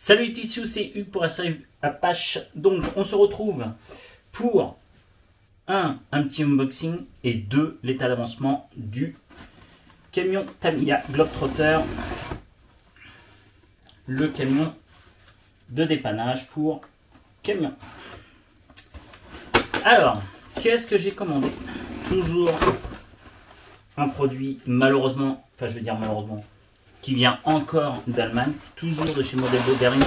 Salut Tissou, c'est Hugues pour SAU Apache. Donc on se retrouve pour un petit unboxing et deux, l'état d'avancement du camion Tamiya Globetrotter. Le camion de dépannage pour camion. Alors, qu'est-ce que j'ai commandé? Toujours un produit malheureusement, enfin je veux dire malheureusement, qui vient encore d'Allemagne, toujours de chez Model Bearing,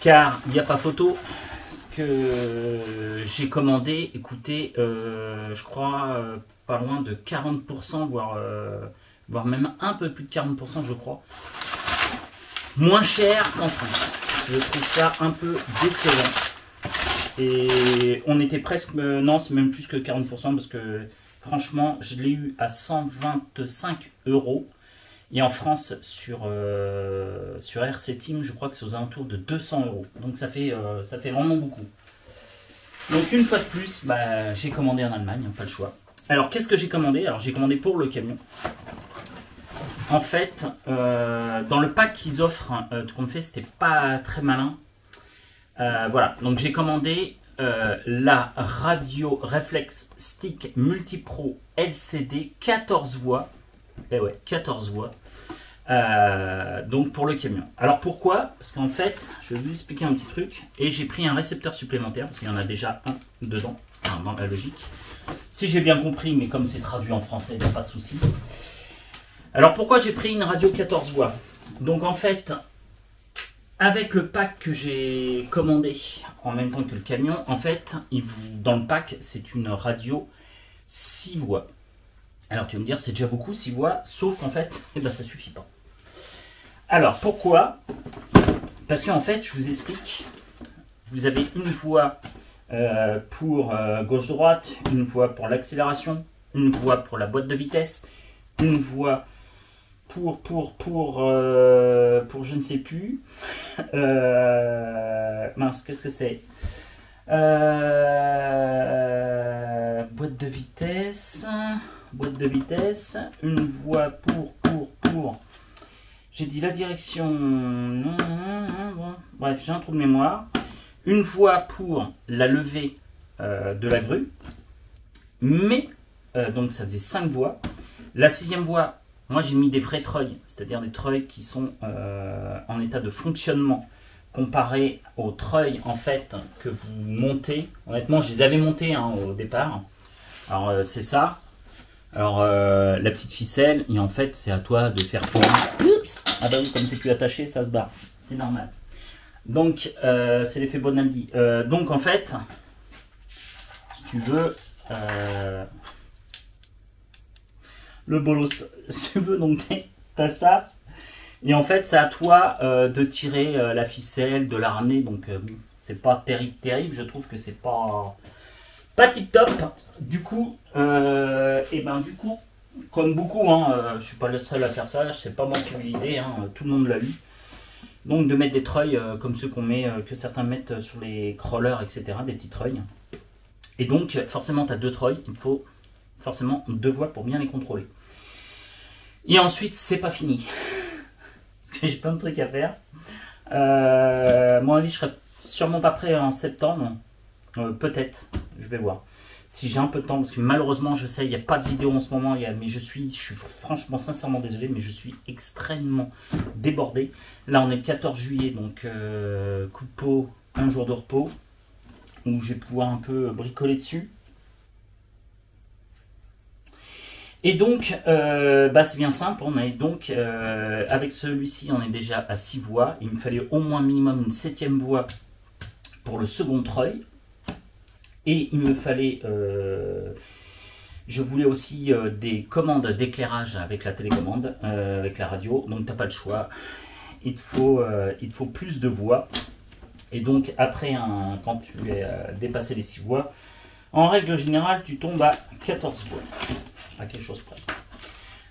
car il n'y a pas photo. Ce que j'ai commandé, écoutez, je crois pas loin de 40%, voire même un peu plus de 40%, je crois. Moins cher qu'en France. Je trouve ça un peu décevant. Et on était presque, non, c'est même plus que 40%, parce que franchement, je l'ai eu à 125 €. Et en France, sur RC Team, je crois que c'est aux alentours de 200 €. Donc ça fait vraiment beaucoup. Donc une fois de plus, j'ai commandé en Allemagne, pas le choix. Alors qu'est-ce que j'ai commandé? Alors j'ai commandé pour le camion. En fait, dans le pack qu'ils offrent, tout compte fait, c'était pas très malin. Voilà, donc j'ai commandé la Radio Reflex Stick Multipro LCD 14 voix. Eh ouais, 14 voix. Donc pour le camion. Alors pourquoi? Parce qu'en fait, je vais vous expliquer un petit truc. Et j'ai pris un récepteur supplémentaire, parce qu'il y en a déjà un dedans, enfin, dans la logique. Si j'ai bien compris, mais comme c'est traduit en français, il n'y a pas de souci. Alors pourquoi j'ai pris une radio 14 voix? Donc en fait, avec le pack que j'ai commandé en même temps que le camion, en fait, dans le pack, c'est une radio 6 voix. Alors tu vas me dire, c'est déjà beaucoup 6 voix, sauf qu'en fait, ça suffit pas. Alors pourquoi? Parce qu'en fait, je vous explique, vous avez une voix pour gauche-droite, une voix pour l'accélération, une voix pour la boîte de vitesse, une voix pour je ne sais plus. Mince, qu'est-ce que c'est? Boîte de vitesse, une voix pour, j'ai dit la direction, non, bon. Bref, j'ai un trou de mémoire, une voix pour la levée de la grue, mais, donc ça faisait 5 voix, la 6e voix, moi j'ai mis des vrais treuils, c'est-à-dire des treuils qui sont en état de fonctionnement, comparé aux treuils en fait que vous montez. Honnêtement, je les avais montés au départ. Alors c'est ça. Alors la petite ficelle, et en fait c'est à toi de faire tourner. Oups. Ah bah oui, comme c'est plus attaché, ça se barre. C'est normal. Donc c'est l'effet Bonaldi. Donc en fait, si tu veux, le bolos, si tu veux, donc t'as ça. Et en fait, c'est à toi de tirer la ficelle, de la ramener. Donc, c'est pas terrible. Je trouve que c'est pas tip top. Du coup, comme beaucoup, je suis pas le seul à faire ça. C'est pas moi qui ai eu l'idée. Tout le monde l'a eu. Donc, de mettre des treuils comme ceux qu'on met, que certains mettent sur les crawlers, etc. Des petits treuils. Et donc, forcément, tu as 2 treuils. Il faut forcément 2 voies pour bien les contrôler. Et ensuite, c'est pas fini. Parce que j'ai plein de trucs à faire. Mon avis, je serai sûrement pas prêt en septembre. Peut-être, je vais voir. Si j'ai un peu de temps, parce que malheureusement, je sais, il n'y a pas de vidéo en ce moment. Mais je suis franchement, sincèrement désolé, mais je suis extrêmement débordé. Là, on est le 14 juillet, donc coup de peau, un jour de repos, où je vais pouvoir un peu bricoler dessus. Et donc, c'est bien simple, on est donc, avec celui-ci, on est déjà à 6 voix. Il me fallait au moins minimum une 7e voix pour le second treuil. Et il me fallait, je voulais aussi des commandes d'éclairage avec la télécommande, avec la radio. Donc, tu n'as pas le choix. Il te faut plus de voix. Et donc, après, quand tu as dépassé les 6 voix, en règle générale, tu tombes à 14 voix. À quelque chose près.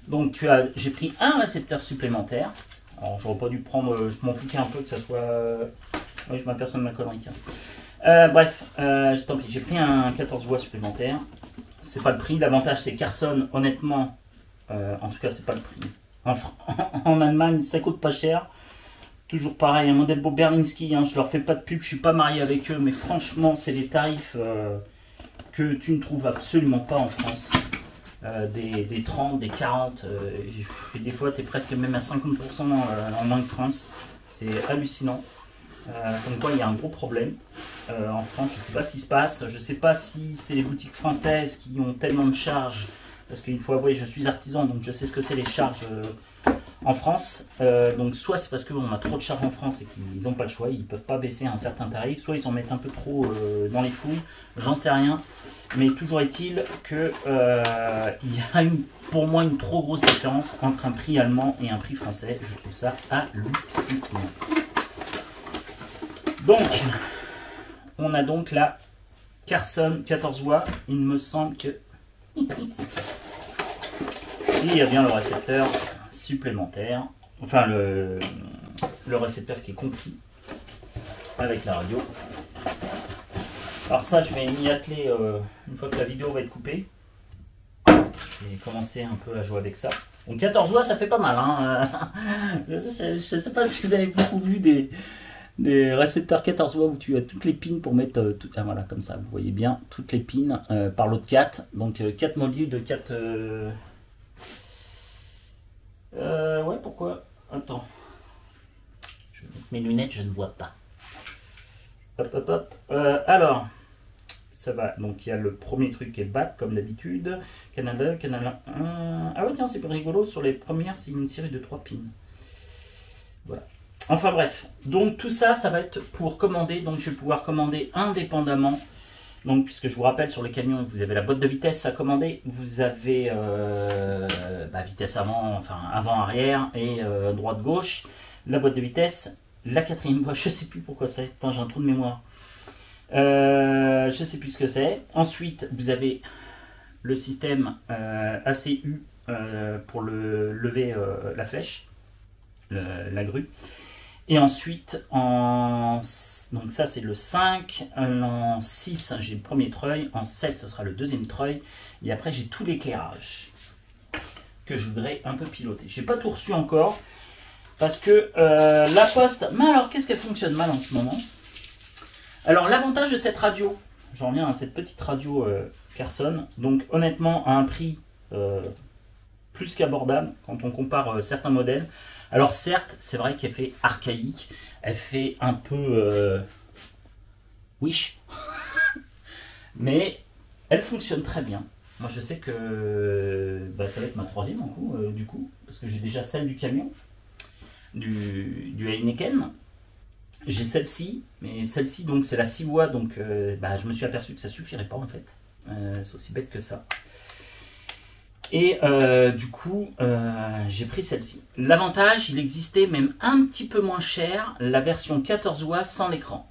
Donc j'ai pris un récepteur supplémentaire. Alors j'aurais pas dû prendre, je m'en foutais un peu que ça soit. Oui, je m'aperçois de ma connerie. Bref, tant pis, j'ai pris un 14 voix supplémentaire. C'est pas le prix. L'avantage c'est Carson, honnêtement, en tout cas c'est pas le prix. En Allemagne, ça coûte pas cher. Toujours pareil, un modèle beau Berlinski, hein, je leur fais pas de pub, je suis pas marié avec eux, mais franchement, c'est des tarifs que tu ne trouves absolument pas en France. Des 30, des 40, et des fois tu es presque même à 50% en moins que France. C'est hallucinant. Comme quoi il y a un gros problème en France, je ne sais pas ce qui se passe, je ne sais pas si c'est les boutiques françaises qui ont tellement de charges, parce qu'il faut avouer, je suis artisan, donc je sais ce que c'est les charges en France. Donc soit c'est parce qu'on a trop de charges en France et qu'ils n'ont pas le choix, ils ne peuvent pas baisser un certain tarif, soit ils s'en mettent un peu trop dans les fouilles, j'en sais rien. Mais toujours est-il qu'il y a pour moi une trop grosse différence entre un prix allemand et un prix français. Je trouve ça hallucinant. Donc, on a donc la Carson 14 watts. Il me semble que c'est ça. Il y a bien le récepteur supplémentaire. Enfin, le récepteur qui est compris avec la radio. Alors ça, je vais m'y atteler une fois que la vidéo va être coupée. Je vais commencer un peu à jouer avec ça. Donc 14 watts, ça fait pas mal. Hein. Je ne sais pas si vous avez beaucoup vu des récepteurs 14 watts où tu as toutes les pins pour mettre... ah, voilà, comme ça, vous voyez bien, toutes les pins par l'autre 4. Donc 4 modules de 4... ouais, pourquoi? Attends. Je vais mettre mes lunettes, je ne vois pas. Hop, hop, hop. Alors... Ça va, donc il y a le premier truc qui est BAT comme d'habitude, Canada, Canal 1. Ah ouais, tiens, c'est rigolo, sur les premières, c'est une série de 3 pins. Voilà. Enfin bref, donc tout ça, ça va être pour commander, donc je vais pouvoir commander indépendamment. Donc, puisque je vous rappelle, sur les camions, vous avez la boîte de vitesse à commander, vous avez vitesse avant, enfin avant-arrière et droite-gauche, la boîte de vitesse, la quatrième voie, je sais plus pourquoi c'est, j'ai un trou de mémoire. Je sais plus ce que c'est. Ensuite, vous avez le système ACU pour lever la flèche, la grue. Et ensuite, donc ça c'est le 5, en 6 j'ai le premier treuil, en 7 ce sera le deuxième treuil, et après j'ai tout l'éclairage que je voudrais un peu piloter. J'ai pas tout reçu encore, parce que la poste, mais alors qu'est-ce qu'elle fonctionne mal en ce moment? Alors l'avantage de cette radio, j'en reviens à cette petite radio Carson, donc honnêtement à un prix plus qu'abordable quand on compare certains modèles. Alors certes, c'est vrai qu'elle fait archaïque, elle fait un peu wish, mais elle fonctionne très bien. Moi je sais que ça va être ma troisième en coup, du coup, parce que j'ai déjà celle du camion, du Heineken. J'ai celle-ci, mais celle-ci donc c'est la 6 watts, donc je me suis aperçu que ça suffirait pas en fait. C'est aussi bête que ça. Et du coup, j'ai pris celle-ci. L'avantage, il existait même un petit peu moins cher, la version 14 watts sans l'écran.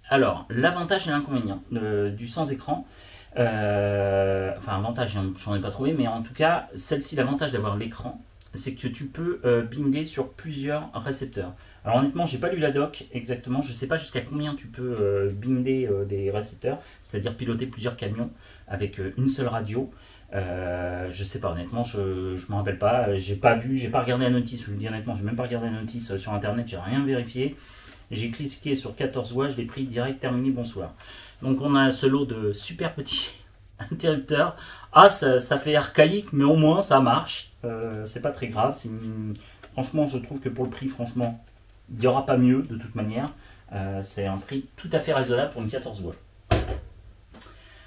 Alors, l'avantage et l'inconvénient du sans écran, enfin avantage, j'en ai pas trouvé, mais en tout cas, celle-ci, l'avantage d'avoir l'écran, c'est que tu peux binder sur plusieurs récepteurs. Alors honnêtement, j'ai pas lu la doc exactement, je sais pas jusqu'à combien tu peux binder des récepteurs, c'est-à-dire piloter plusieurs camions avec une seule radio. Je sais pas honnêtement, je me rappelle pas, j'ai pas vu, j'ai pas regardé la notice, je vous dis honnêtement, j'ai même pas regardé la notice sur internet, j'ai rien vérifié. J'ai cliqué sur 14 watts, je l'ai pris direct, terminé, bonsoir. Donc on a ce lot de super petits interrupteurs. Ah, ça fait archaïque, mais au moins ça marche, c'est pas très grave. Franchement, je trouve que pour le prix, franchement, il n'y aura pas mieux de toute manière. C'est un prix tout à fait raisonnable pour une 14 watts.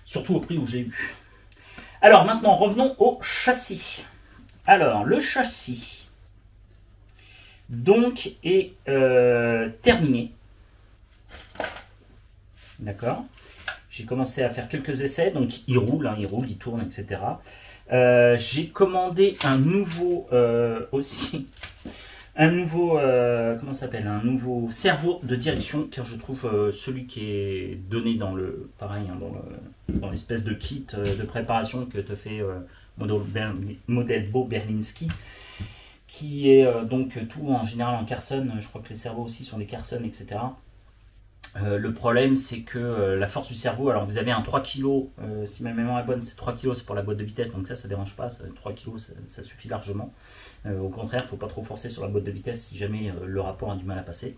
Surtout au prix où j'ai eu. Alors maintenant, revenons au châssis. Alors, le châssis donc est terminé. D'accord. J'ai commencé à faire quelques essais, donc il roule, il tourne, etc. J'ai commandé un nouveau aussi. Un nouveau, comment ça s'appelle, un nouveau cerveau de direction, car je trouve celui qui est donné dans le, pareil, hein, dans l'espèce de kit de préparation que te fait modèle Beau Berlinski, qui est donc tout en général en Carson. Je crois que les cerveaux aussi sont des Carson, etc. Le problème, c'est que la force du cerveau, alors vous avez un 3 kg, si ma mémoire est bonne, c'est 3 kg, c'est pour la boîte de vitesse, donc ça dérange pas, 3 kg, ça suffit largement. Au contraire, il ne faut pas trop forcer sur la boîte de vitesse si jamais le rapport a du mal à passer.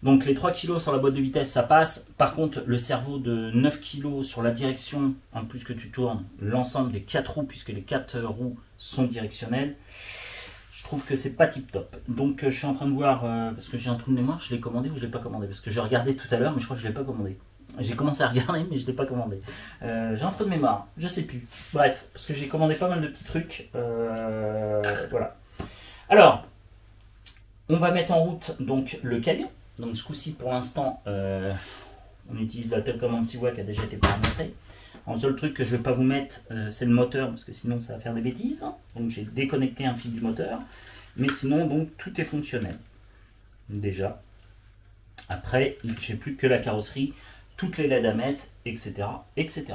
Donc les 3 kg sur la boîte de vitesse, ça passe. Par contre, le cerveau de 9 kg sur la direction, en plus que tu tournes, l'ensemble des 4 roues, puisque les 4 roues sont directionnelles, je trouve que c'est pas tip top. Donc je suis en train de voir, parce que j'ai un trou de mémoire, je l'ai commandé ou je l'ai pas commandé? Parce que j'ai regardé tout à l'heure, mais je crois que je l'ai pas commandé. J'ai commencé à regarder, mais je l'ai pas commandé. J'ai un trou de mémoire, je sais plus. Bref, parce que j'ai commandé pas mal de petits trucs. Voilà. Alors, on va mettre en route donc le camion. Donc ce coup-ci, pour l'instant, on utilise la télécommande Siwa qui a déjà été paramétrée. Le seul truc que je ne vais pas vous mettre, c'est le moteur, parce que sinon ça va faire des bêtises. Donc j'ai déconnecté un fil du moteur. Mais sinon, donc, tout est fonctionnel. Déjà. Après, j'ai plus que la carrosserie, toutes les LED à mettre, etc., etc.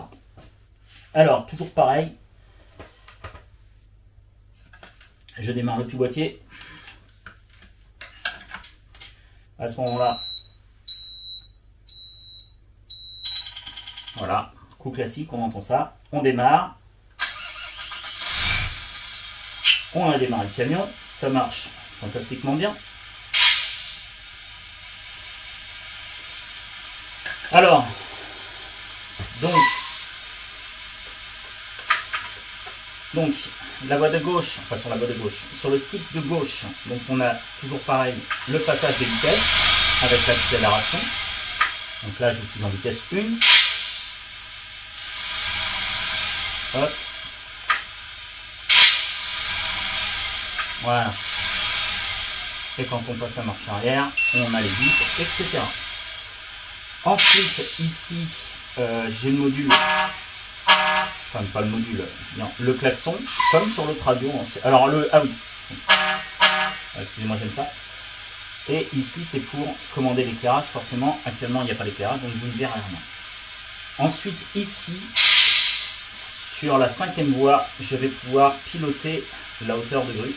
Alors, toujours pareil. Je démarre le petit boîtier. À ce moment-là, voilà, coup classique, on entend ça. On démarre. On a démarré le camion. Ça marche fantastiquement bien. Alors, donc la voie de gauche, enfin sur la voie de gauche, sur le stick de gauche, donc on a toujours pareil le passage de vitesse avec l'accélération. Donc là je suis en vitesse 1. Hop. Voilà. Et quand on passe la marche arrière, on a les vitres, etc. Ensuite, ici, j'ai le module, enfin pas le module, le klaxon, comme sur l'autre radio. Alors ah oui, excusez-moi, j'aime ça. Et ici, c'est pour commander l'éclairage. Forcément, actuellement, il n'y a pas d'éclairage, donc vous ne verrez rien. Ensuite, ici, sur la 5e voie, je vais pouvoir piloter la hauteur de grue.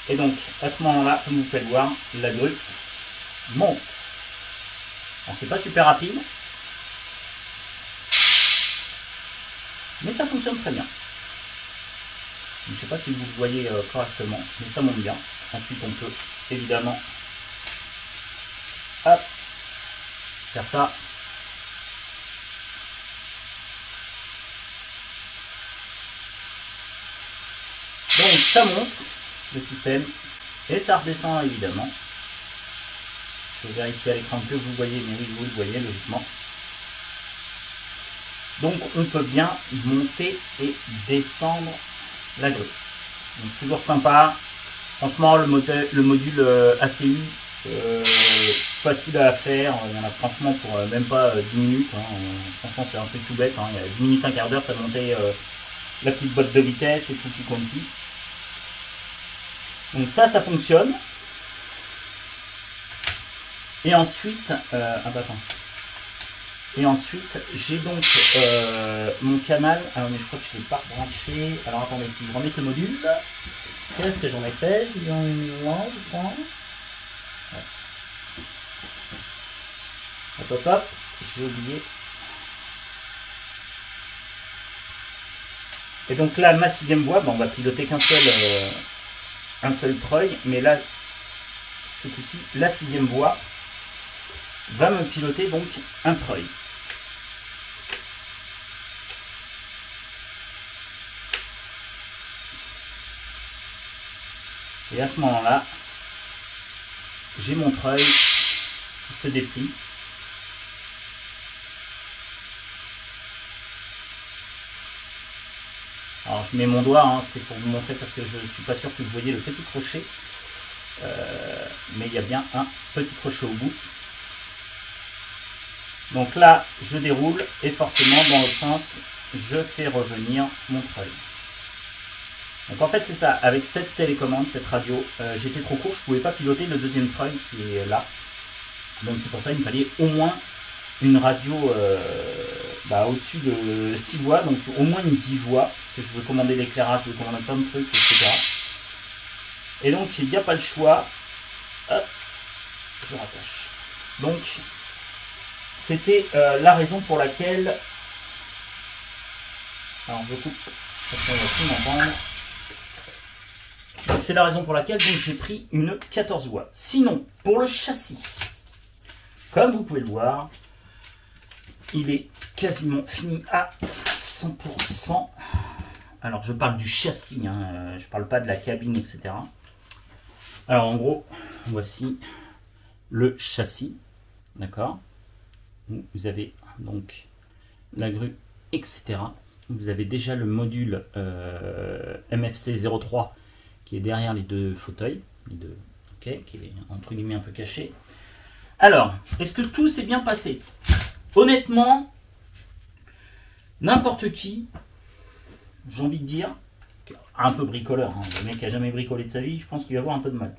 Et donc, à ce moment-là, comme vous pouvez le voir, la grue monte. Alors, c'est pas super rapide, mais ça fonctionne très bien. Je ne sais pas si vous le voyez correctement, mais ça monte bien. Ensuite, on peut évidemment hop, faire ça. Donc, ça monte. Le système et ça redescend évidemment. Je vais vérifier à l'écran que vous voyez, mais oui, vous le voyez logiquement. Donc on peut bien monter et descendre la grue. Donc toujours sympa. Franchement, le module ACU, facile à faire. Il y en a franchement pour même pas 10 minutes. Hein. Franchement, c'est un truc tout bête. Hein. Il y a 10 minutes, un quart d'heure, ça monter la petite boîte de vitesse et tout qui compte. Donc ça fonctionne. Et ensuite, et ensuite, j'ai donc mon canal. Alors mais je crois que je ne l'ai pas branché. Alors attendez, je remets le module. Qu'est-ce que j'en ai fait? J'ai mis loin, je crois. Ouais. Hop, hop, j'ai oublié. Et donc là, ma 6e voie, on va piloter qu'un seul treuil, mais là, ce coup-ci, la 6e voie va me piloter donc un treuil. Et à ce moment-là, j'ai mon treuil qui se déplie. Alors je mets mon doigt, hein, c'est pour vous montrer parce que je ne suis pas sûr que vous voyez le petit crochet. Mais il y a bien un petit crochet au bout. Donc là, je déroule et forcément, dans l'autre sens, je fais revenir mon treuil. Donc en fait, c'est ça. Avec cette télécommande, cette radio, j'étais trop court, je ne pouvais pas piloter le deuxième treuil qui est là. Donc c'est pour ça qu'il me fallait au moins une radio au-dessus de 6 voies, donc au moins une 10 voies, parce que je veux commander l'éclairage, je veux commander plein de trucs, etc. Et donc il n'y a pas le choix. Hop, je rattache. Donc c'était la raison pour laquelle... Alors je coupe parce qu'on va plus m'entendre. Donc c'est la raison pour laquelle j'ai pris une 14 voies. Sinon, pour le châssis, comme vous pouvez le voir, il est quasiment fini à 100%. Alors je parle du châssis, hein, je parle pas de la cabine, etc. Alors en gros, voici le châssis, d'accord. Vous avez donc la grue, etc. Vous avez déjà le module MFC 03 qui est derrière les deux fauteuils, les deux, ok, qui est entre guillemets un peu caché. Alors, est-ce que tout s'est bien passé? Honnêtement, n'importe qui, j'ai envie de dire, un peu bricoleur, hein, le mec qui n'a jamais bricolé de sa vie, je pense qu'il va avoir un peu de mal.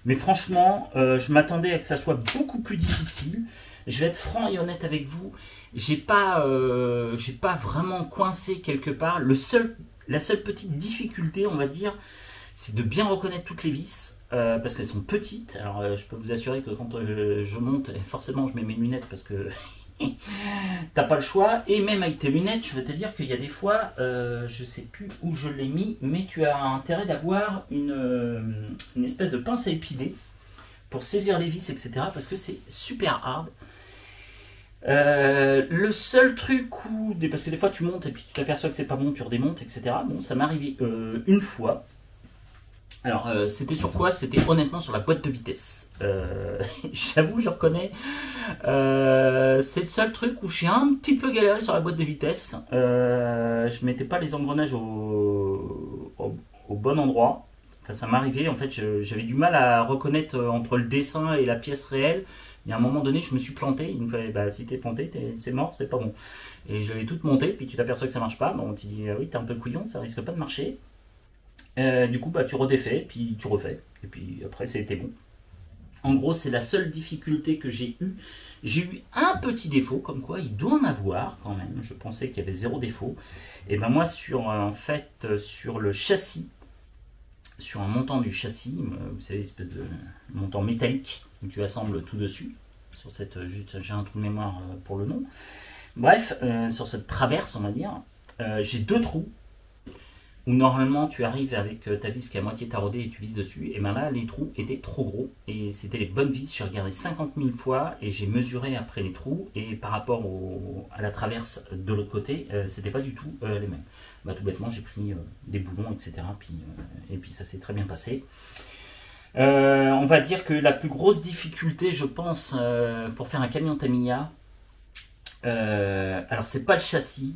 Mais franchement, je m'attendais à que ça soit beaucoup plus difficile. Je vais être franc et honnête avec vous, j'ai pas vraiment coincé quelque part. La seule petite difficulté, on va dire, c'est de bien reconnaître toutes les vis, parce qu'elles sont petites. Alors je peux vous assurer que quand je monte, forcément je mets mes lunettes parce que t'as pas le choix. Et même avec tes lunettes, je vais te dire qu'il y a des fois, je sais plus où je l'ai mis, mais tu as intérêt d'avoir une espèce de pince à épiler pour saisir les vis, etc. parce que c'est super hard. Le seul truc où, parce que des fois tu montes et puis tu t'aperçois que c'est pas bon, tu redémontes, etc. Bon, ça m'est arrivé une fois. Alors, c'était sur quoi? C'était honnêtement sur la boîte de vitesse. J'avoue, je reconnais. C'est le seul truc où j'ai un petit peu galéré sur la boîte de vitesse. Je mettais pas les engrenages au bon endroit. Enfin, ça m'arrivait. En fait, j'avais du mal à reconnaître entre le dessin et la pièce réelle. Il y a un moment donné, je me suis planté. Il me fallait, bah, si t'es planté, c'est mort, c'est pas bon. Et je l'avais toute montée, puis tu t'aperçois que ça marche pas. Bon, tu dis, oui, t'es un peu couillon, ça risque pas de marcher. Du coup, bah, tu redéfais, puis tu refais. Et puis après, c'était bon. En gros, c'est la seule difficulté que j'ai eue. J'ai eu un petit défaut, comme quoi il doit en avoir quand même. Je pensais qu'il y avait zéro défaut. Et ben moi, sur le châssis, sur un montant du châssis, vous savez, espèce de montant métallique où tu assembles tout dessus. Sur cette, juste, j'ai un trou de mémoire pour le nom. Bref, sur cette traverse, on va dire, j'ai deux trous. Où normalement tu arrives avec ta vis qui est à moitié taraudée et tu vises dessus, et bien là les trous étaient trop gros et c'était les bonnes vis. J'ai regardé 50 000 fois et j'ai mesuré après les trous, et par rapport à la traverse de l'autre côté, c'était pas du tout les mêmes. Bah, tout bêtement j'ai pris des boulons, etc. Et puis ça s'est très bien passé. On va dire que la plus grosse difficulté, je pense, pour faire un camion Tamiya, alors c'est pas le châssis.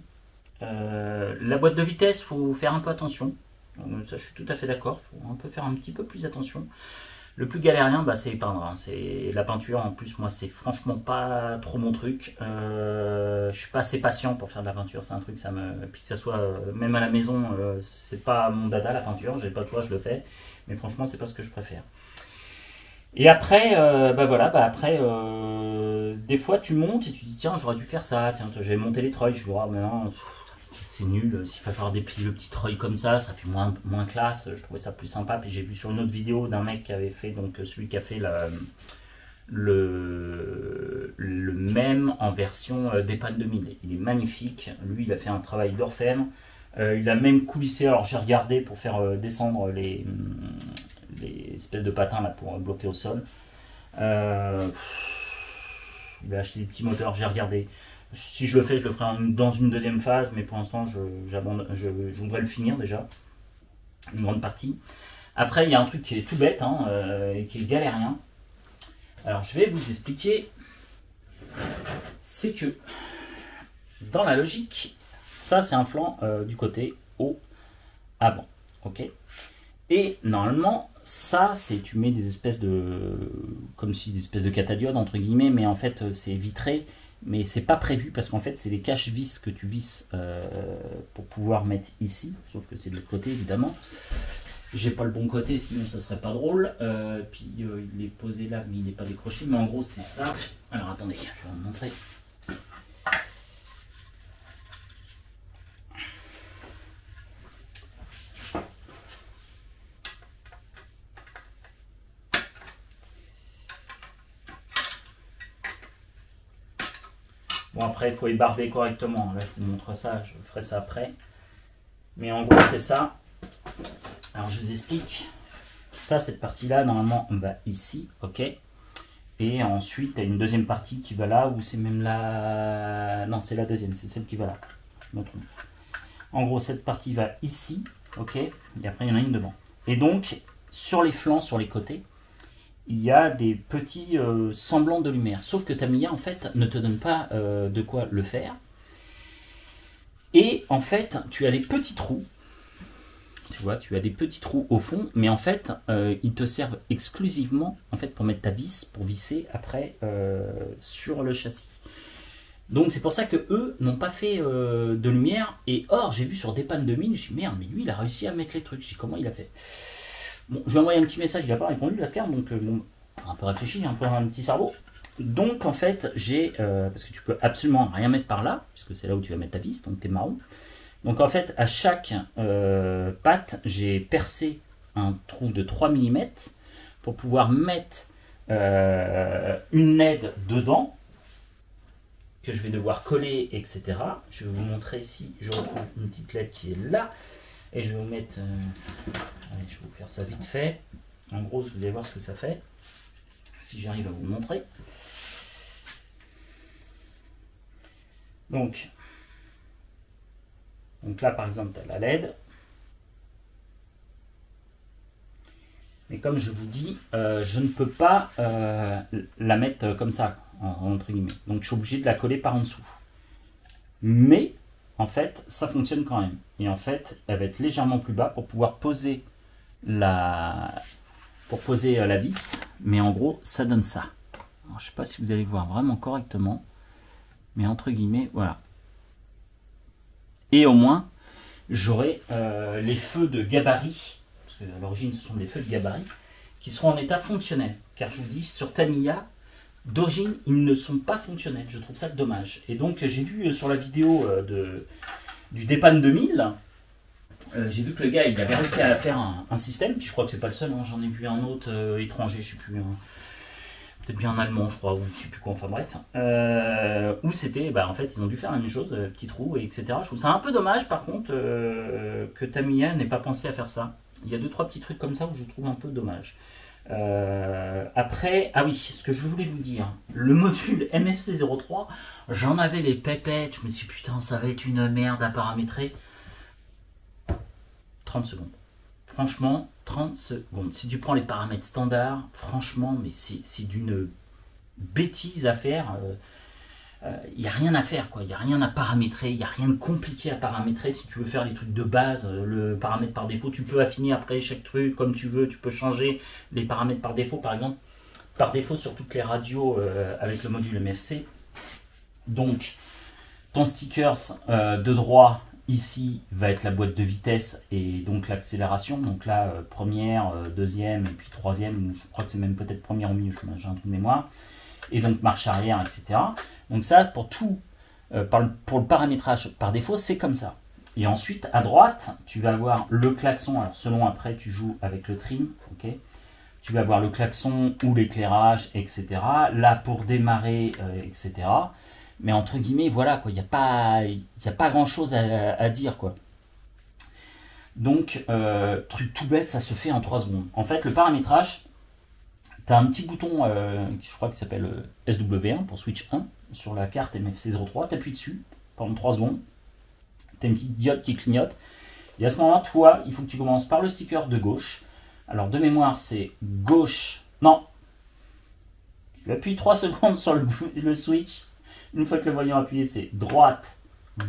La boîte de vitesse, faut faire un peu attention. Ça, je suis tout à fait d'accord. Faut un peu faire un petit peu plus attention. Le plus galérien, bah, c'est peindre. Hein. C'est la peinture. En plus, moi, c'est franchement pas trop mon truc. Je suis pas assez patient pour faire de la peinture. C'est un truc, puis que ça soit même à la maison, c'est pas mon dada la peinture. J'ai pas de choix, je le fais. Mais franchement, c'est pas ce que je préfère. Et après, des fois, tu montes et tu dis tiens, j'aurais dû faire ça. Tiens, j'avais monté les treuils. Je vois, mais non. C'est nul, s'il faut faire déplier le petit treuil comme ça fait moins classe, je trouvais ça plus sympa. Puis j'ai vu sur une autre vidéo d'un mec qui avait fait, donc celui qui a fait le même en version d'Epan 2000. Il est magnifique, lui il a fait un travail d'orfèvre, il a même coulissé, alors j'ai regardé pour faire descendre les espèces de patins là pour bloquer au sol. Il a acheté des petits moteurs, j'ai regardé. Si je le fais, je le ferai dans une deuxième phase, mais pour l'instant, je voudrais le finir déjà, une grande partie. Après, il y a un truc qui est tout bête, hein, et qui est galérien. Alors, je vais vous expliquer. C'est que, dans la logique, ça, c'est un flanc du côté haut avant, ok. Et normalement, ça, tu mets des espèces comme si des espèces de catadiode entre guillemets, mais en fait, c'est vitré. Mais c'est pas prévu parce qu'en fait c'est les caches-vis que tu visses pour pouvoir mettre ici, sauf que c'est de l'autre côté évidemment. J'ai pas le bon côté sinon ça serait pas drôle. Puis il est posé là mais il n'est pas décroché, mais en gros c'est ça. Alors attendez, je vais vous montrer. Bon, après, il faut ébarber correctement. Là, je vous montre ça, je ferai ça après. Mais en gros, c'est ça. Alors, je vous explique. Ça, cette partie-là, normalement, on va ici, ok. Et ensuite, tu as une deuxième partie qui va là, ou c'est même là... Non, c'est la deuxième, c'est celle qui va là. Je me trompe. En gros, cette partie va ici, ok. Et après, il y en a une devant. Et donc, sur les flancs, sur les côtés, il y a des petits semblants de lumière. Sauf que Tamiya, en fait, ne te donne pas de quoi le faire. Et en fait, tu as des petits trous. Tu vois, tu as des petits trous au fond, mais en fait, ils te servent exclusivement en fait, pour mettre ta vis, pour visser après sur le châssis. Donc c'est pour ça que eux n'ont pas fait de lumière. Et or, j'ai vu sur Dépanne 2000, je dis merde, mais lui, il a réussi à mettre les trucs. Je dis comment il a fait? Bon, je lui ai envoyé un petit message, il n'a pas répondu, Lascar, donc bon, un peu réfléchi, un peu un petit cerveau. Donc en fait, j'ai, parce que tu peux absolument rien mettre par là, puisque c'est là où tu vas mettre ta vis, donc t'es marron. Donc en fait, à chaque patte, j'ai percé un trou de 3 mm pour pouvoir mettre une LED dedans, que je vais devoir coller, etc. Je vais vous montrer ici, je retrouve une petite LED qui est là, et je vais vous mettre, allez, je vais vous faire ça vite fait. En gros, vous allez voir ce que ça fait, si j'arrive à vous le montrer. Donc là, par exemple, tu as la LED. Mais comme je vous dis, je ne peux pas la mettre comme ça, entre guillemets. Donc je suis obligé de la coller par en dessous. Mais, en fait, ça fonctionne quand même. Et en fait, elle va être légèrement plus bas pour pouvoir poser la vis. Mais en gros, ça donne ça. Alors, je ne sais pas si vous allez voir vraiment correctement. Mais entre guillemets, voilà. Et au moins, j'aurai les feux de gabarit, parce qu'à l'origine ce sont des feux de gabarit, qui seront en état fonctionnel. Car je vous dis, sur Tamiya, d'origine, ils ne sont pas fonctionnels. Je trouve ça dommage. Et donc, j'ai vu sur la vidéo du Dépanne 2000, j'ai vu que le gars, il avait réussi à faire un système, puis je crois que c'est pas le seul, hein, j'en ai vu un autre étranger, je sais plus... peut-être bien en allemand, je crois, ou je sais plus quoi, enfin bref, où c'était, en fait, ils ont dû faire la même chose, petits trous, etc. Je trouve ça un peu dommage, par contre, que Tamiya n'ait pas pensé à faire ça. Il y a 2-3 petits trucs comme ça où je trouve un peu dommage. Après, ah oui, ce que je voulais vous dire, le module MFC03, j'en avais les pépettes, je me suis dit, putain, ça va être une merde à paramétrer. 30 secondes. Franchement, 30 secondes. Si tu prends les paramètres standards, franchement, mais c'est d'une bêtise à faire. Il n'y a rien à faire, quoi. Il n'y a rien à paramétrer, il n'y a rien de compliqué à paramétrer. Si tu veux faire les trucs de base, le paramètre par défaut, tu peux affiner après chaque truc comme tu veux. Tu peux changer les paramètres par défaut, par exemple, par défaut sur toutes les radios avec le module MFC. Donc, ton stickers de droit, ici, va être la boîte de vitesse et donc l'accélération. Donc là, première, deuxième et puis troisième, je crois que c'est même peut-être première au milieu, j'ai un trou de mémoire. Et donc marche arrière, etc. Donc ça, pour tout, pour le paramétrage par défaut, c'est comme ça. Et ensuite, à droite, tu vas avoir le klaxon. Alors selon après, tu joues avec le trim, ok. Tu vas avoir le klaxon ou l'éclairage, etc. Là, pour démarrer, etc. Mais entre guillemets, voilà, quoi, il n'y a pas grand-chose à dire, quoi. Donc, truc tout bête, ça se fait en 3 secondes. En fait, le paramétrage, tu as un petit bouton, je crois qu'il s'appelle SW1 pour switch 1, sur la carte MFC03, tu appuies dessus pendant 3 secondes, tu as une petite diode qui clignote, et à ce moment-là, toi, il faut que tu commences par le sticker de gauche. Alors, de mémoire, c'est gauche, non, tu appuies 3 secondes sur le switch. Une fois que le voyant appuyé, c'est droite,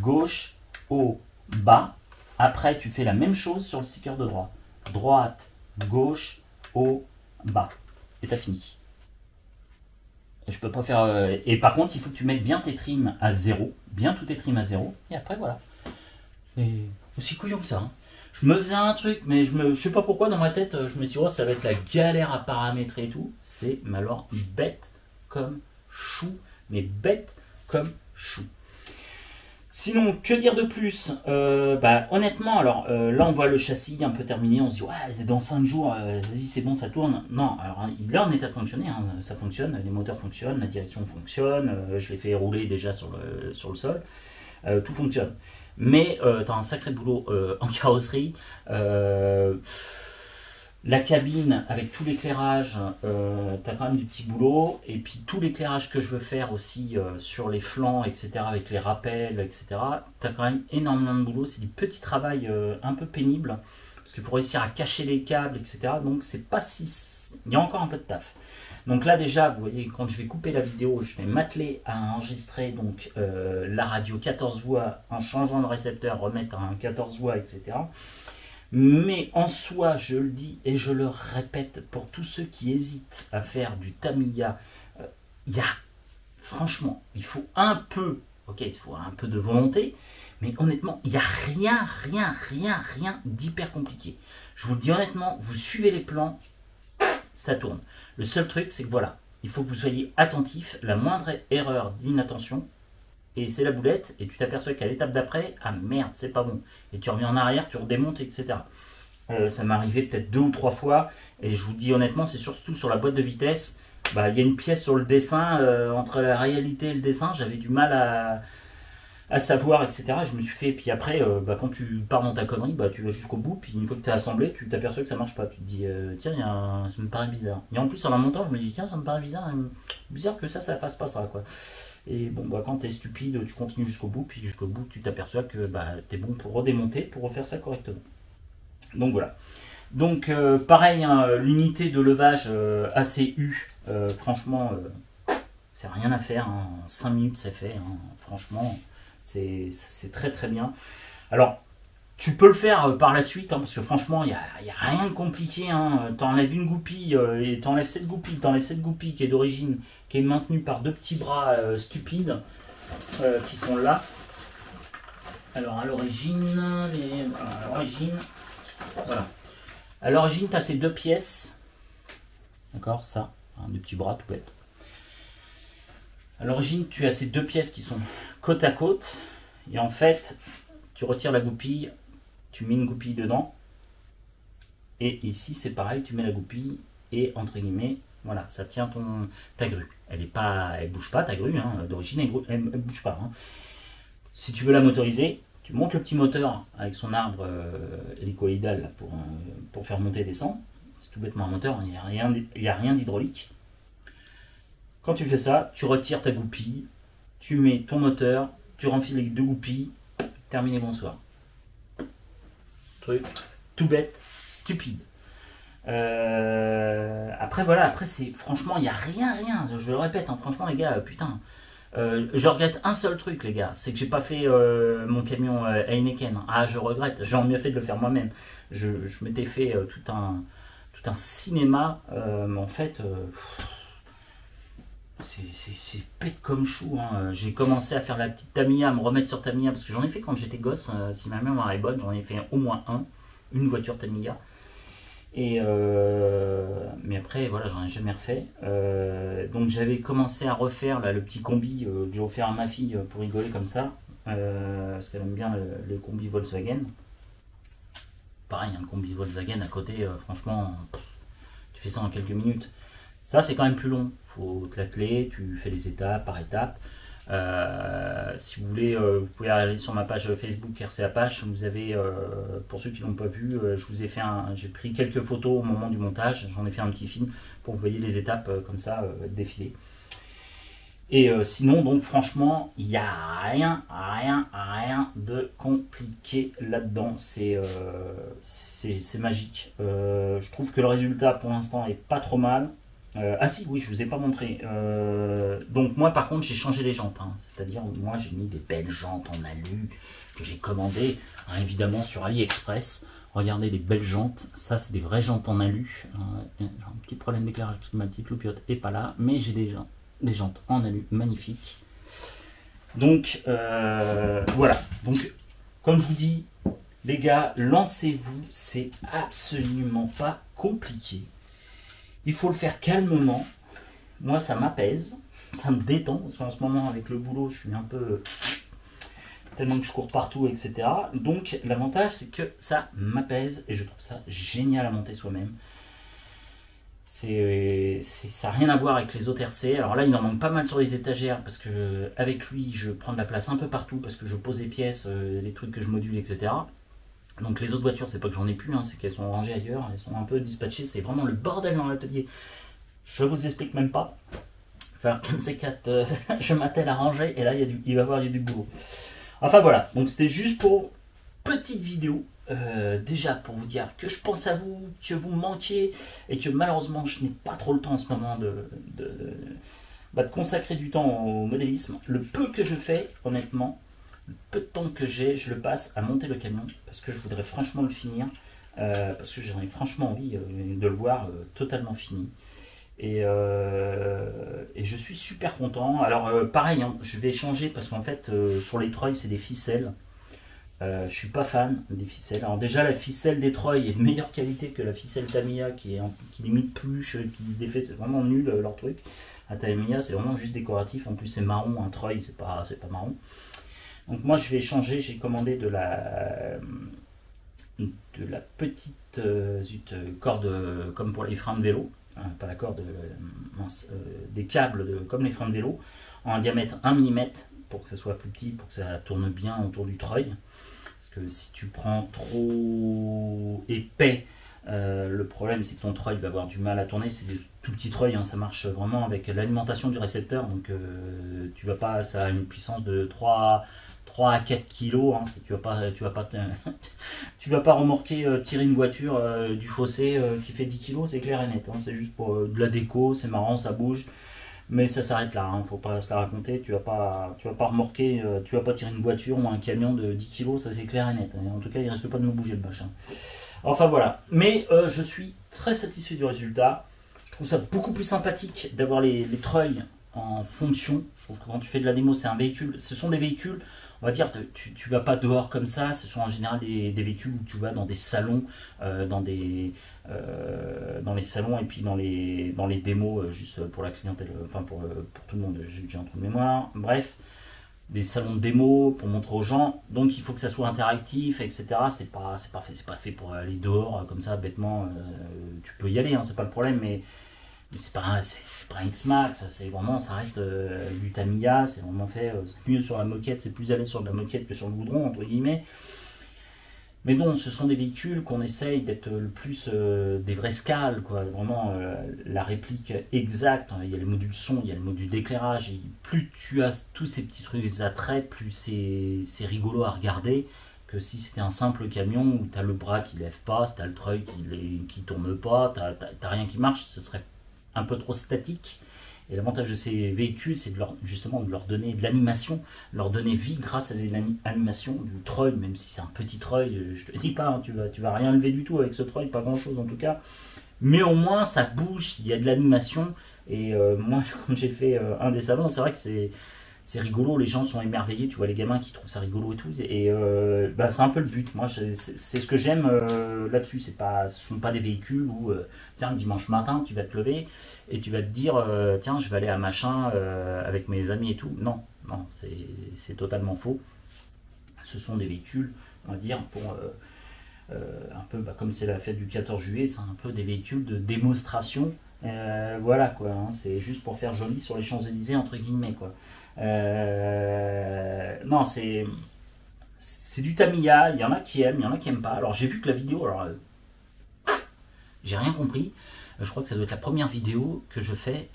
gauche, haut, bas. Après, tu fais la même chose sur le sticker de droite. Droite, gauche, haut, bas. Et t'as fini. Et je peux pas faire... Et par contre, il faut que tu mettes bien tes trims à 0. Bien tous tes trims à 0. Et après, voilà. Et aussi couillon que ça. Hein. Je me faisais un truc, mais je sais pas pourquoi, dans ma tête, je me suis dit, oh, ça va être la galère à paramétrer et tout. C'est, mais alors, bête comme chou. Mais bête comme chou. Sinon, que dire de plus? Bah, honnêtement, alors là on voit le châssis un peu terminé, on se dit ouais, c'est dans 5 jours, vas-y c'est bon, ça tourne. Non, alors il est en état de fonctionner, hein, ça fonctionne, les moteurs fonctionnent, la direction fonctionne, je l'ai fait rouler déjà sur le sol, tout fonctionne. Mais tu as un sacré boulot en carrosserie. La cabine avec tout l'éclairage, tu as quand même du petit boulot. Et puis tout l'éclairage que je veux faire aussi sur les flancs, etc., avec les rappels, etc., tu as quand même énormément de boulot. C'est du petit travail un peu pénible. Parce qu'il faut réussir à cacher les câbles, etc. Donc c'est pas si... Il y a encore un peu de taf. Donc là déjà, vous voyez, quand je vais couper la vidéo, je vais m'atteler à enregistrer donc, la radio 14 voix en changeant le récepteur, remettre à un 14 voix, etc. Mais en soi, je le dis et je le répète pour tous ceux qui hésitent à faire du Tamiya, franchement, il faut un peu, ok, il faut un peu de volonté, mais honnêtement, il n'y a rien d'hyper compliqué. Je vous le dis honnêtement, vous suivez les plans, ça tourne. Le seul truc, c'est que voilà, il faut que vous soyez attentif, la moindre erreur d'inattention, et c'est la boulette, et tu t'aperçois qu'à l'étape d'après, ah merde, c'est pas bon. Et tu reviens en arrière, tu redémontes, etc. Ça m'est arrivé peut-être 2 ou 3 fois, et je vous dis honnêtement, c'est surtout sur la boîte de vitesse. Bah, il y a une pièce sur le dessin, entre la réalité et le dessin, j'avais du mal à savoir, etc. Je me suis fait, et puis après, quand tu pars dans ta connerie, bah, tu vas jusqu'au bout, puis une fois que tu as assemblé, tu t'aperçois que ça marche pas. Tu te dis, tiens, ça me paraît bizarre. Et en plus, en la montant, je me dis, tiens, ça me paraît bizarre que ça fasse pas ça, quoi. Et bon, bah, quand tu es stupide, tu continues jusqu'au bout, puis jusqu'au bout, tu t'aperçois que bah, tu es bon pour redémonter, pour refaire ça correctement. Donc voilà. Donc pareil, hein, l'unité de levage ACU, franchement, c'est rien à faire. Hein. En 5 minutes, c'est fait. Hein. Franchement, c'est très très bien. Alors, tu peux le faire par la suite, hein, parce que franchement, il n'y a rien de compliqué. Hein. Tu enlèves une goupille, et tu enlèves cette goupille qui est d'origine, qui est maintenue par 2 petits bras stupides qui sont là. Alors à l'origine, voilà. À l'origine, tu as ces 2 pièces. D'accord, ça, hein, des petits bras tout bêtes. À l'origine, tu as ces 2 pièces qui sont côte à côte. Et en fait, tu retires la goupille, tu mets une goupille dedans. Et ici, c'est pareil, tu mets la goupille et entre guillemets, voilà, ça tient ta grue. Elle bouge pas ta grue, hein, d'origine, elle bouge pas. Hein. Si tu veux la motoriser, tu montes le petit moteur avec son arbre hélicoïdal pour faire monter et descendre. C'est tout bêtement un moteur, il n'y a rien d'hydraulique. Quand tu fais ça, tu retires ta goupille, tu mets ton moteur, tu renfiles les 2 goupilles, terminé, bonsoir. Truc tout bête, stupide. Après voilà, après c'est franchement il n'y a rien, je le répète, hein, franchement les gars, putain. Je regrette un seul truc les gars, c'est que j'ai pas fait mon camion Heineken. Ah, je regrette, j'aurais mieux fait de le faire moi-même. Je m'étais fait tout un cinéma, mais en fait c'est pète comme chou. Hein. J'ai commencé à faire la petite Tamiya, à me remettre sur Tamiya, parce que j'en ai fait quand j'étais gosse, si ma mémoire est bonne, j'en ai fait au moins une voiture Tamiya. Et mais après voilà, j'en ai jamais refait. Donc j'avais commencé à refaire là, le petit combi que j'ai offert à ma fille pour rigoler comme ça, parce qu'elle aime bien le combi Volkswagen. Pareil, un combi Volkswagen à côté, franchement, tu fais ça en quelques minutes. Ça c'est quand même plus long, faut te l'atteler, tu fais les étapes par étapes. Si vous voulez, vous pouvez aller sur ma page Facebook RC Apache. Vous avez, pour ceux qui l'ont pas vu, je vous ai fait j'ai pris quelques photos au moment du montage. J'en ai fait un petit film pour que vous voyez les étapes comme ça défiler. Et sinon, donc franchement, il n'y a rien de compliqué là-dedans. C'est magique. Je trouve que le résultat pour l'instant est pas trop mal. Ah si, oui, je vous ai pas montré. Donc moi par contre j'ai changé les jantes. Hein. C'est-à-dire moi j'ai mis des belles jantes en alu que j'ai commandées hein, évidemment sur AliExpress. Regardez les belles jantes. Ça c'est des vraies jantes en alu. J'ai un petit problème d'éclairage parce que ma petite loupiote est pas là. Mais j'ai des jantes en alu magnifiques. Donc voilà. Donc comme je vous dis les gars, lancez-vous. C'est absolument pas compliqué. Il faut le faire calmement. Moi, ça m'apaise, ça me détend. Parce qu'en ce moment, avec le boulot, je suis un peu tellement que je cours partout, etc. Donc l'avantage c'est que ça m'apaise et je trouve ça génial à monter soi-même. Ça n'a rien à voir avec les autres RC. Alors là, il en manque pas mal sur les étagères parce que avec lui, je prends de la place un peu partout parce que je pose des pièces, des trucs que je module, etc. Donc les autres voitures, c'est pas que j'en ai plus, hein, c'est qu'elles sont rangées ailleurs, elles sont un peu dispatchées, c'est vraiment le bordel dans l'atelier. Je vous explique même pas. Enfin, comme ces quatre, je m'attelle à ranger et là, il va y avoir du boulot. Enfin voilà, donc c'était juste pour petite vidéo. Déjà pour vous dire que je pense à vous, que vous me manquiez et que malheureusement je n'ai pas trop le temps en ce moment de consacrer du temps au modélisme. Le peu que je fais, honnêtement, le peu de temps que j'ai, je le passe à monter le camion parce que je voudrais franchement le finir, parce que j'en ai franchement envie de le voir totalement fini. Et je suis super content. Alors pareil, hein, je vais changer parce qu'en fait sur les Troy c'est des ficelles. Je suis pas fan des ficelles. Alors déjà la ficelle des Troy est de meilleure qualité que la ficelle Tamiya qui limite plus, qui se défait, c'est vraiment nul leur truc. La Tamiya c'est vraiment juste décoratif, en plus c'est marron, un Troy c'est pas marron. Donc moi je vais changer, j'ai commandé de la petite corde comme pour les freins de vélo, pas la corde, des câbles comme les freins de vélo, en un diamètre 1 mm pour que ça soit plus petit, pour que ça tourne bien autour du Troy. Parce que si tu prends trop épais, le problème c'est que ton Troy va avoir du mal à tourner. C'est des tout petits Troy, hein, ça marche vraiment avec l'alimentation du récepteur. Donc tu vas pas, ça a une puissance de 3 à 4 kg. Hein, tu vas pas remorquer, tirer une voiture du fossé qui fait 10 kg, c'est clair et net. Hein, c'est juste pour de la déco, c'est marrant, ça bouge. Mais ça s'arrête là, hein, faut pas se la raconter, tu vas pas remorquer, tu vas pas tirer une voiture ou un camion de 10 kg, ça c'est clair et net. En tout cas, il risque pas de me bouger le machin. Enfin voilà, mais je suis très satisfait du résultat. Je trouve ça beaucoup plus sympathique d'avoir les treuils en fonction. Je trouve que quand tu fais de la démo, c'est un véhicule, ce sont des véhicules, on va dire, tu vas pas dehors comme ça, ce sont en général des véhicules où tu vas dans des salons, dans les salons et puis dans les démos juste pour la clientèle, enfin pour tout le monde, j'ai un trou de mémoire, bref, des salons de démo pour montrer aux gens, donc il faut que ça soit interactif, etc. C'est pas fait pour aller dehors comme ça bêtement, tu peux y aller, hein, c'est pas le problème, mais c'est pas un X-Max, c'est vraiment, ça reste du Tamiya, c'est vraiment fait, c'est mieux sur la moquette, c'est plus à l'aise sur la moquette que sur le goudron, entre guillemets. Mais non, ce sont des véhicules qu'on essaye d'être le plus des vrais scales, quoi. Vraiment la réplique exacte. Il y a les modules son, il y a le module d'éclairage. Et plus tu as tous ces petits trucs attraits, plus c'est rigolo à regarder que si c'était un simple camion où tu as le bras qui lève pas, tu as le treuil qui tourne pas, tu rien qui marche, ce serait un peu trop statique. Et l'avantage de ces véhicules, c'est justement de leur donner de l'animation, leur donner vie grâce à ces animations du treuil, même si c'est un petit treuil, je te dis pas, hein, tu vas rien lever du tout avec ce treuil, pas grand chose en tout cas. Mais au moins ça bouge, il y a de l'animation. Et moi, quand j'ai fait un des salons, c'est vrai que c'est rigolo, les gens sont émerveillés, tu vois les gamins qui trouvent ça rigolo et tout, et c'est un peu le but. Moi c'est ce que j'aime là-dessus, ce sont pas des véhicules où tiens, dimanche matin tu vas te lever et tu vas te dire tiens, je vais aller à machin avec mes amis et tout. Non, c'est totalement faux. Ce sont des véhicules, on va dire, pour un peu comme c'est la fête du 14 juillet, c'est un peu des véhicules de démonstration. Voilà quoi, hein, c'est juste pour faire joli sur les Champs-Élysées entre guillemets quoi. Non, c'est du Tamiya, il y en a qui aiment, il y en a qui aiment pas. Alors j'ai vu que la vidéo, alors j'ai rien compris. Je crois que ça doit être la première vidéo que je fais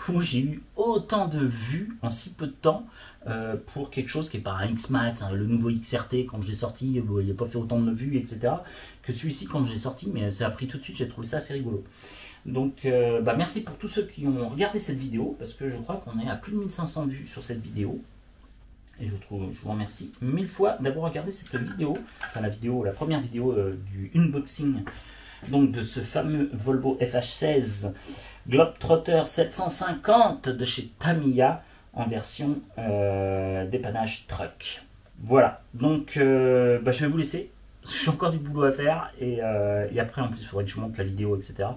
où j'ai eu autant de vues en si peu de temps pour quelque chose qui est pas un X-Max, hein, le nouveau XRT quand je l'ai sorti, il n'a pas fait autant de vues, etc. que celui-ci quand je l'ai sorti, mais ça a pris tout de suite, j'ai trouvé ça assez rigolo. Donc merci pour tous ceux qui ont regardé cette vidéo, parce que je crois qu'on est à plus de 1500 vues sur cette vidéo. Et je vous remercie 1000 fois d'avoir regardé cette vidéo, enfin la première vidéo du unboxing donc de ce fameux Volvo FH16 Globetrotter 750 de chez Tamiya en version dépannage truck. Voilà, donc je vais vous laisser, parce que j'ai encore du boulot à faire, et après en plus il faudrait que je monte la vidéo, etc.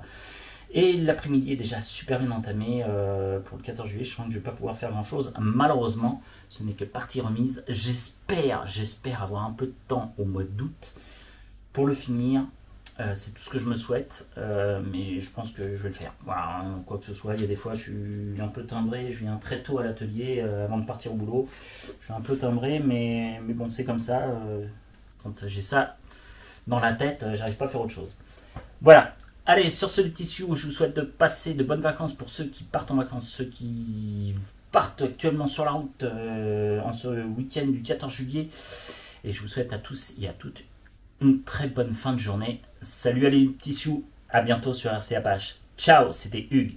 Et l'après-midi est déjà super bien entamé pour le 14 juillet. Je sens que je ne vais pas pouvoir faire grand-chose. Malheureusement, ce n'est que partie remise. J'espère avoir un peu de temps au mois d'août pour le finir. C'est tout ce que je me souhaite, mais je pense que je vais le faire. Voilà, hein, quoi que ce soit, il y a des fois je suis un peu timbré, je viens très tôt à l'atelier avant de partir au boulot. Je suis un peu timbré, mais bon, c'est comme ça. Quand j'ai ça dans la tête, j'arrive pas à faire autre chose. Voilà. Allez, sur ce tissu, je vous souhaite de passer de bonnes vacances pour ceux qui partent en vacances, ceux qui partent actuellement sur la route en ce week-end du 14 juillet. Et je vous souhaite à tous et à toutes une très bonne fin de journée. Salut à les petits sioux, à bientôt sur RC Apache. Ciao, c'était Hugues.